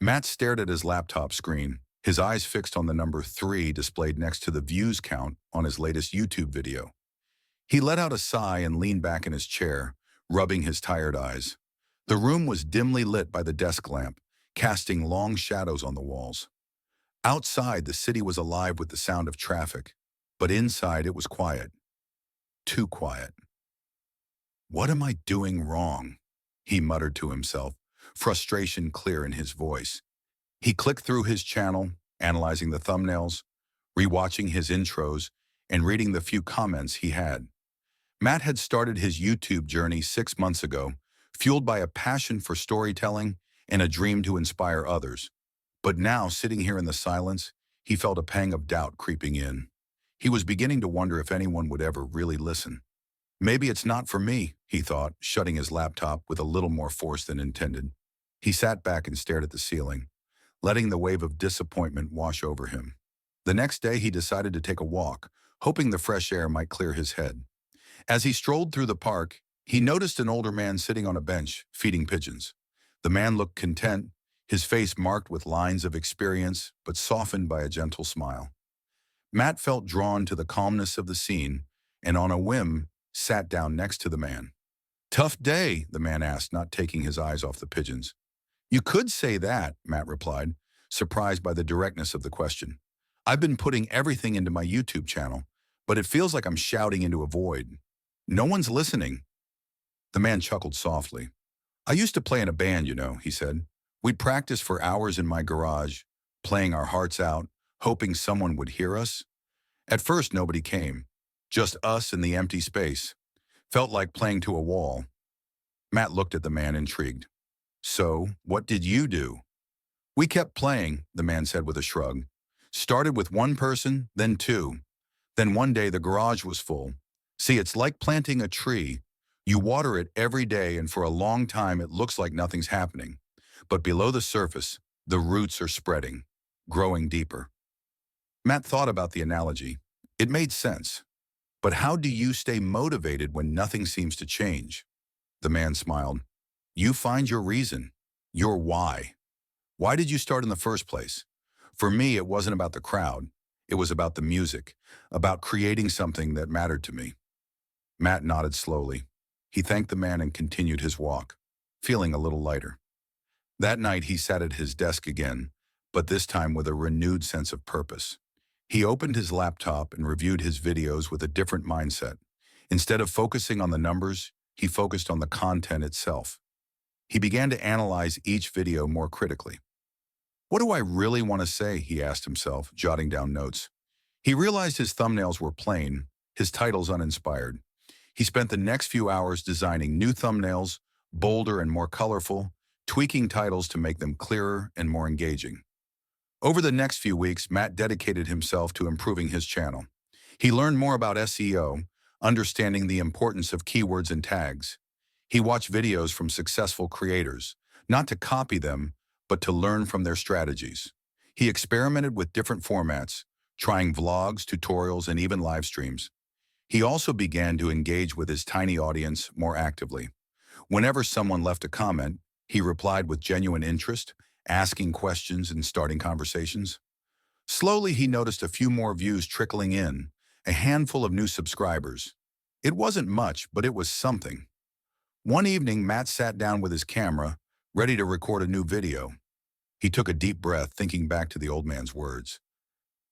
Matt stared at his laptop screen, his eyes fixed on the number 3 displayed next to the views count on his latest YouTube video. He let out a sigh and leaned back in his chair, rubbing his tired eyes. The room was dimly lit by the desk lamp, casting long shadows on the walls. Outside, the city was alive with the sound of traffic, but inside it was quiet. Too quiet. "What am I doing wrong?" he muttered to himself, frustration clear in his voice. He clicked through his channel, analyzing the thumbnails, rewatching his intros, and reading the few comments he had. Matt had started his YouTube journey 6 months ago, fueled by a passion for storytelling and a dream to inspire others. But now, sitting here in the silence, he felt a pang of doubt creeping in. He was beginning to wonder if anyone would ever really listen. Maybe it's not for me, he thought, shutting his laptop with a little more force than intended. He sat back and stared at the ceiling, letting the wave of disappointment wash over him. The next day, he decided to take a walk, hoping the fresh air might clear his head. As he strolled through the park, he noticed an older man sitting on a bench, feeding pigeons. The man looked content, his face marked with lines of experience, but softened by a gentle smile. Matt felt drawn to the calmness of the scene, and on a whim, sat down next to the man. "Tough day?" the man asked, not taking his eyes off the pigeons. "You could say that," Matt replied, surprised by the directness of the question. "I've been putting everything into my YouTube channel, but it feels like I'm shouting into a void. No one's listening." The man chuckled softly. "I used to play in a band, he said. We'd practice for hours in my garage, playing our hearts out, hoping someone would hear us. At first, nobody came, just us in the empty space. Felt like playing to a wall." Matt looked at the man, intrigued. "So, what did you do?" "We kept playing," the man said with a shrug. "Started with one person, then two. Then one day the garage was full. See, it's like planting a tree. You water it every day, and for a long time it looks like nothing's happening. But below the surface, the roots are spreading, growing deeper." Matt thought about the analogy. It made sense. But how do you stay motivated when nothing seems to change? The man smiled. "You find your reason, your why. Why did you start in the first place? For me, it wasn't about the crowd. It was about the music, about creating something that mattered to me." Matt nodded slowly. He thanked the man and continued his walk, feeling a little lighter. That night, he sat at his desk again, but this time with a renewed sense of purpose. He opened his laptop and reviewed his videos with a different mindset. Instead of focusing on the numbers, he focused on the content itself. He began to analyze each video more critically. "What do I really want to say?" he asked himself, jotting down notes. He realized his thumbnails were plain, his titles uninspired. He spent the next few hours designing new thumbnails, bolder and more colorful, tweaking titles to make them clearer and more engaging. Over the next few weeks, Matt dedicated himself to improving his channel. He learned more about SEO, understanding the importance of keywords and tags. He watched videos from successful creators, not to copy them, but to learn from their strategies. He experimented with different formats, trying vlogs, tutorials, and even live streams. He also began to engage with his tiny audience more actively. Whenever someone left a comment, he replied with genuine interest, asking questions and starting conversations. Slowly, he noticed a few more views trickling in, a handful of new subscribers. It wasn't much, but it was something. One evening, Matt sat down with his camera, ready to record a new video. He took a deep breath, thinking back to the old man's words.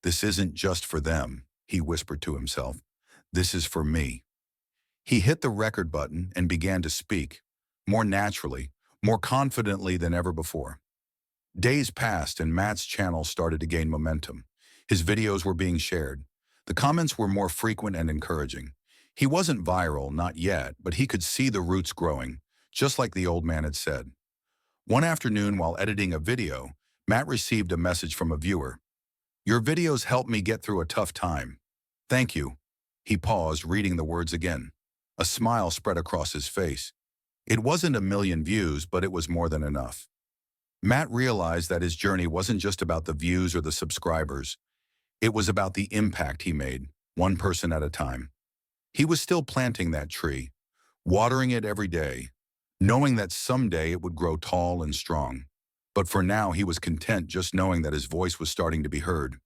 "This isn't just for them," he whispered to himself. "This is for me." He hit the record button and began to speak, more naturally, more confidently than ever before. Days passed and Matt's channel started to gain momentum. His videos were being shared. The comments were more frequent and encouraging. He wasn't viral, not yet, but he could see the roots growing, just like the old man had said. One afternoon, while editing a video, Matt received a message from a viewer. "Your videos helped me get through a tough time. Thank you." He paused, reading the words again. A smile spread across his face. It wasn't a million views, but it was more than enough. Matt realized that his journey wasn't just about the views or the subscribers. It was about the impact he made, one person at a time. He was still planting that tree, watering it every day, knowing that someday it would grow tall and strong. But for now, he was content just knowing that his voice was starting to be heard.